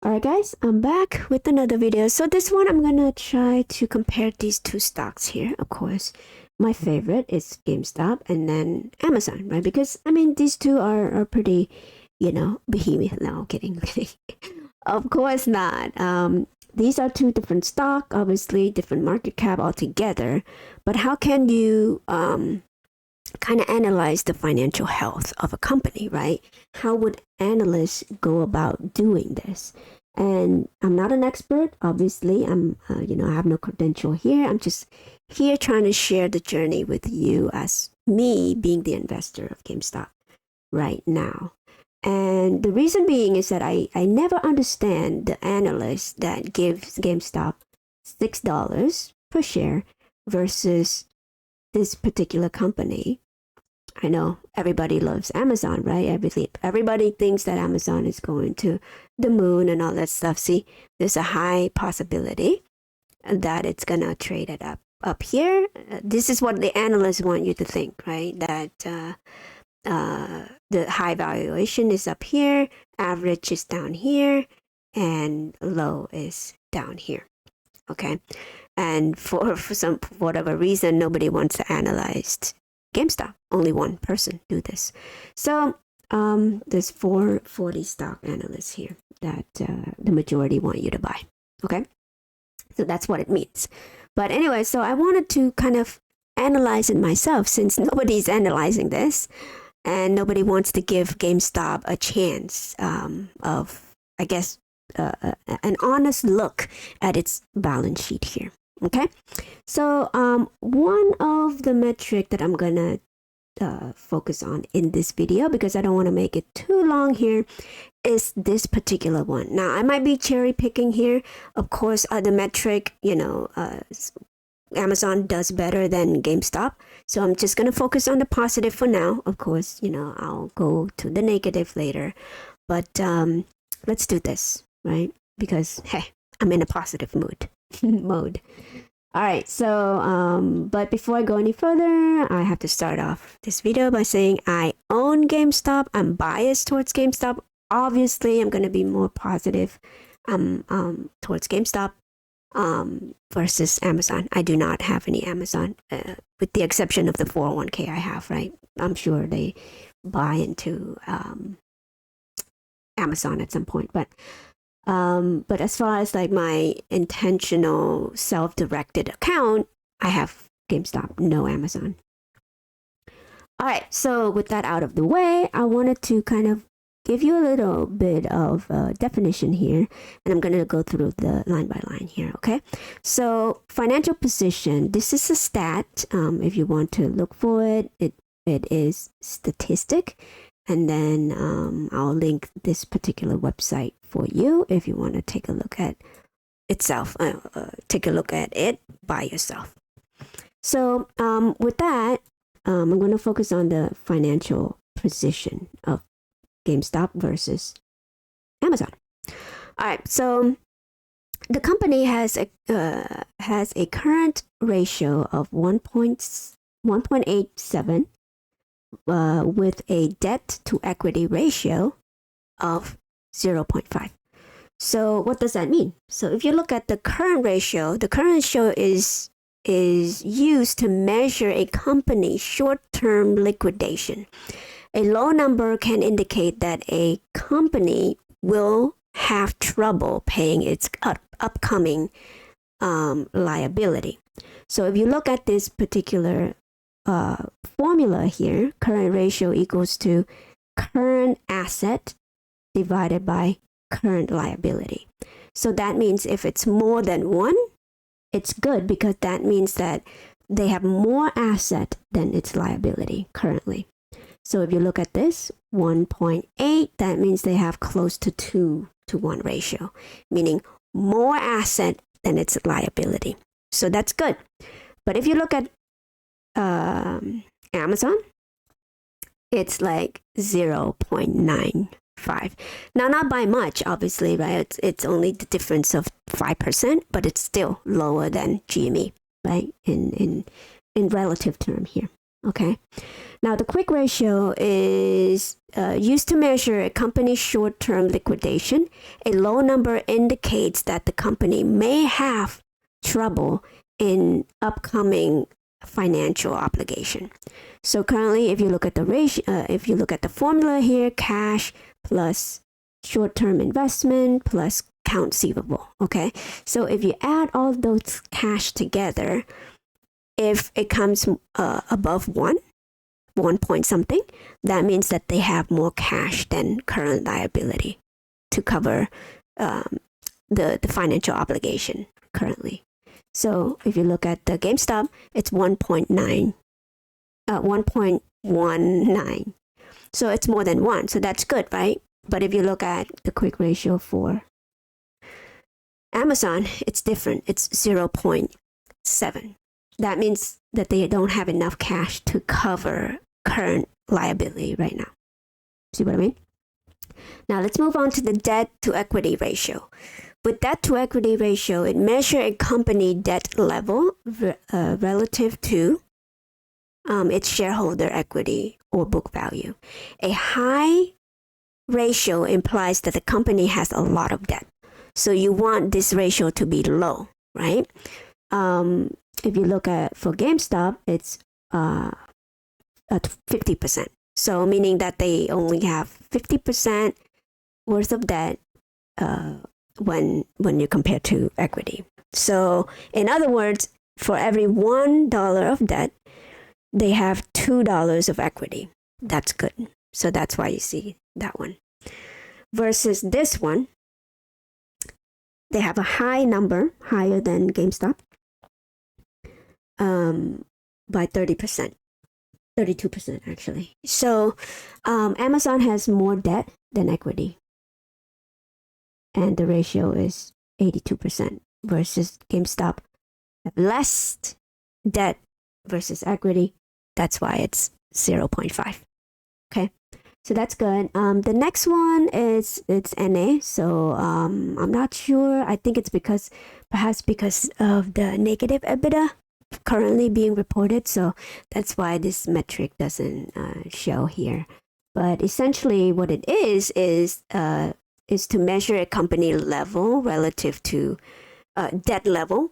Alright guys, I'm back with another video. So this one I'm gonna try to compare these two stocks here. Of course, my favorite is Gamestop and then Amazon, right? Because I mean these two are pretty, behemoth. No, kidding. Of course not. These are two different stock, obviously different market cap altogether. But how can you kind of analyze the financial health of a company, right? How would analysts go about doing this? And I'm not an expert, obviously. I have no credential here. I'm just here trying to share the journey with you as me being the investor of GameStop right now. And the reason being is that I never understand the analyst that gives GameStop $6 per share versus this particular company. I know everybody loves Amazon, right? Everybody thinks that Amazon is going to the moon and all that stuff. See, there's a high possibility that it's gonna trade it up here. This is what the analysts want you to think, right? That the high valuation is up here, average is down here, and low is down here. Okay, and for whatever reason, nobody wants to analyze GameStop. Only one person do this. So there's 440 stock analysts here that the majority want you to buy. Okay, so that's what it means. But anyway, so I wanted to kind of analyze it myself since nobody's analyzing this and nobody wants to give GameStop a chance of, I guess, an honest look at its balance sheet here. Okay, so one of the metric that I'm gonna focus on in this video, because I don't want to make it too long here, is this particular one. Now I might be cherry picking here. Of course, the metric, Amazon does better than GameStop, so I'm just gonna focus on the positive for now. Of course, I'll go to the negative later, but let's do this, right? Because hey, I'm in a positive mood. All right, so but before I go any further, I have to start off this video by saying I own GameStop. I'm biased towards GameStop. Obviously, I'm going to be more positive towards GameStop versus Amazon. I do not have any Amazon, with the exception of the 401k I have, right? I'm sure they buy into Amazon at some point, but as far as like my intentional self-directed account, I have GameStop, no Amazon. All right, so with that out of the way, I wanted to kind of give you a little bit of definition here, and I'm going to go through the line by line here, okay? So financial position, this is a stat. If you want to look for it, it is statistic. And then I'll link this particular website for you if you want to take a look at itself. Take a look at it by yourself. So with that, I'm going to focus on the financial position of GameStop versus Amazon. All right, so the company has a current ratio of 1.87. With a debt to equity ratio of 0.5. So what does that mean? So if you look at the current ratio is used to measure a company's short-term liquidation. A low number can indicate that a company will have trouble paying its upcoming liability. So if you look at this particular formula here, current ratio equals to current asset divided by current liability. So that means if it's more than 1, it's good because that means that they have more asset than its liability currently. So if you look at this 1.8, that means they have close to 2-to-1 ratio, meaning more asset than its liability. So that's good. But if you look at Amazon, it's like 0.95. Now, not by much, obviously, right? It's only the difference of 5%, but it's still lower than GME, right? In relative term here. Okay. Now, the quick ratio is used to measure a company's short-term liquidation. A low number indicates that the company may have trouble in upcoming financial obligation. So currently, if you look at the ratio, if you look at the formula here, cash plus short-term investment plus account receivable. Okay. So if you add all those cash together, if it comes above 1 point something, that means that they have more cash than current liability to cover the financial obligation currently. So if you look at the GameStop, it's 1.19. So it's more than 1. So that's good, right? But if you look at the quick ratio for Amazon, it's different. It's 0.7. That means that they don't have enough cash to cover current liability right now. See what I mean? Now let's move on to the debt to equity ratio. With debt to equity ratio, it measures a company debt level relative to its shareholder equity or book value. A high ratio implies that the company has a lot of debt. So you want this ratio to be low, right? If you look at for GameStop, it's at 50%. So meaning that they only have 50% worth of debt when you compare to equity. So in other words, for every $1 of debt, they have $2 of equity. That's good. So that's why you see that one. Versus this one, they have a high number, higher than GameStop, by 30%, 32% actually. So Amazon has more debt than equity. And the ratio is 82% versus GameStop have less debt versus equity. That's why it's 0.5. Okay. So that's good. The next one is it's NA. So I'm not sure. I think it's perhaps because of the negative EBITDA currently being reported. So that's why this metric doesn't show here. But essentially, what it is to measure a company level relative to debt level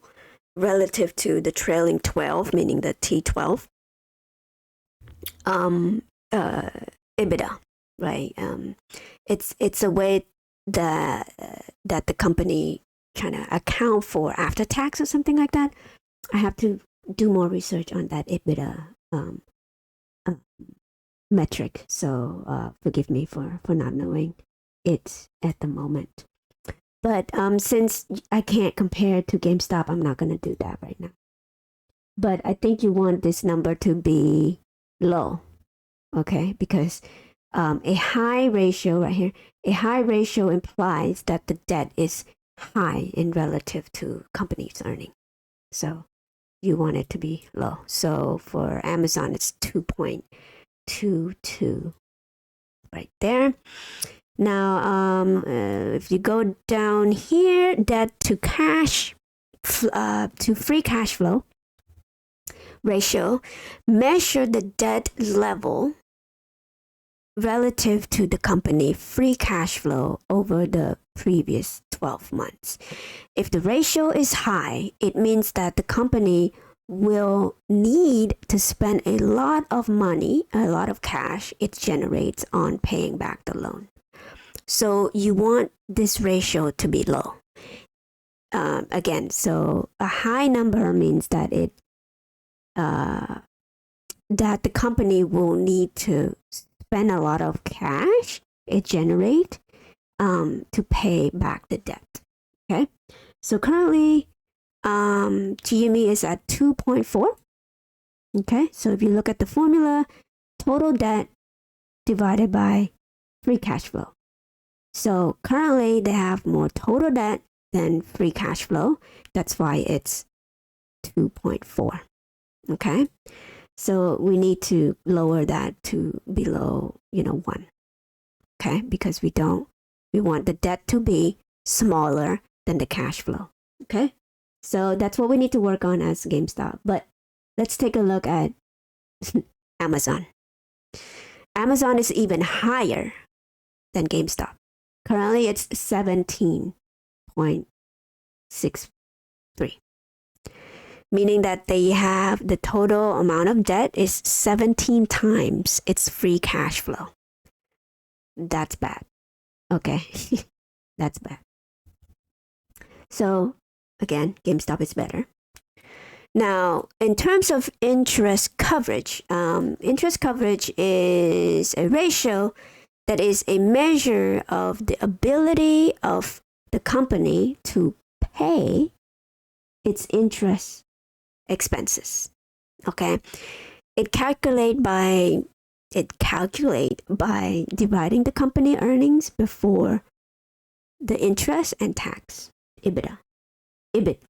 relative to the trailing 12, meaning the T12. EBITDA, right? It's a way that the company kind of account for after tax or something like that. I have to do more research on that EBITDA metric. So forgive me for not knowing it at the moment. But since I can't compare to GameStop, I'm not going to do that right now. But I think you want this number to be low, okay? Because a high ratio right here, a high ratio implies that the debt is high in relative to company's earning. So you want it to be low. So for Amazon, it's 2.22 right there. Now, if you go down here, debt to cash, to free cash flow ratio, measure the debt level relative to the company free cash flow over the previous 12 months. If the ratio is high, it means that the company will need to spend a lot of money, a lot of cash it generates on paying back the loan. So you want this ratio to be low. Again, so a high number means that that the company will need to spend a lot of cash it generate to pay back the debt. Okay, so currently GME is at 2.4. Okay, so if you look at the formula, total debt divided by free cash flow. So currently they have more total debt than free cash flow. That's why it's 2.4. Okay. So we need to lower that to below, 1. Okay. Because we want the debt to be smaller than the cash flow. Okay. So that's what we need to work on as GameStop. But let's take a look at Amazon. Amazon is even higher than GameStop. Currently, it's 17.63, meaning that they have the total amount of debt is 17 times its free cash flow. That's bad. Okay, that's bad. So, again, GameStop is better. Now, in terms of interest coverage is a ratio that is a measure of the ability of the company to pay its interest expenses. Okay, it calculate by dividing the company earnings before the interest and tax, EBITDA, EBIT,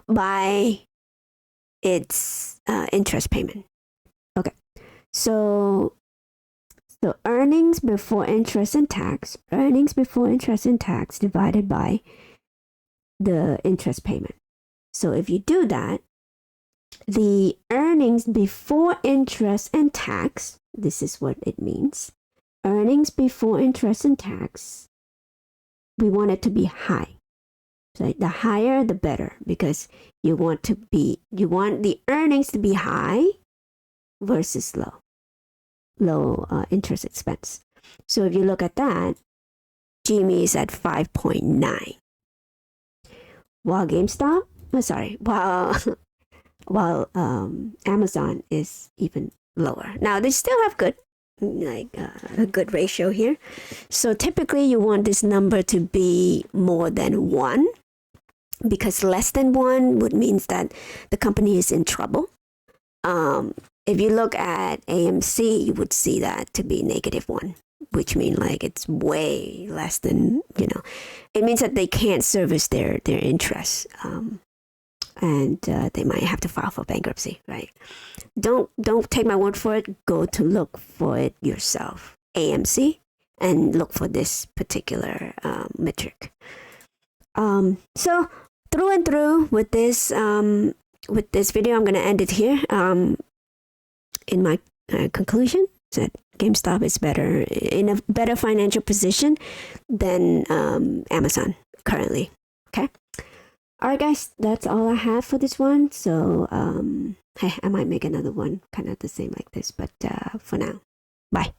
by its interest payment. Okay, so earnings before interest and tax divided by the interest payment. So if you do that, the earnings before interest and tax, this is what it means. Earnings before interest and tax, we want it to be high. So the higher, the better, because you want the earnings to be high versus low interest expense. So if you look at that, Gmail is at 5.9, while while Amazon is even lower. Now they still have good a good ratio here. So typically you want this number to be more than 1, because less than 1 would means that the company is in trouble. If you look at AMC, you would see that to be -1, which means like it's way less than, it means that they can't service their interest. And they might have to file for bankruptcy, right? Don't take my word for it. Go to look for it yourself, AMC, and look for this particular metric. So through and through with this video, I'm gonna end it here. In my conclusion, that GameStop is better, in a better financial position than Amazon currently. Okay. All right, guys, that's all I have for this one. So, I might make another one kind of the same like this, but for now, bye.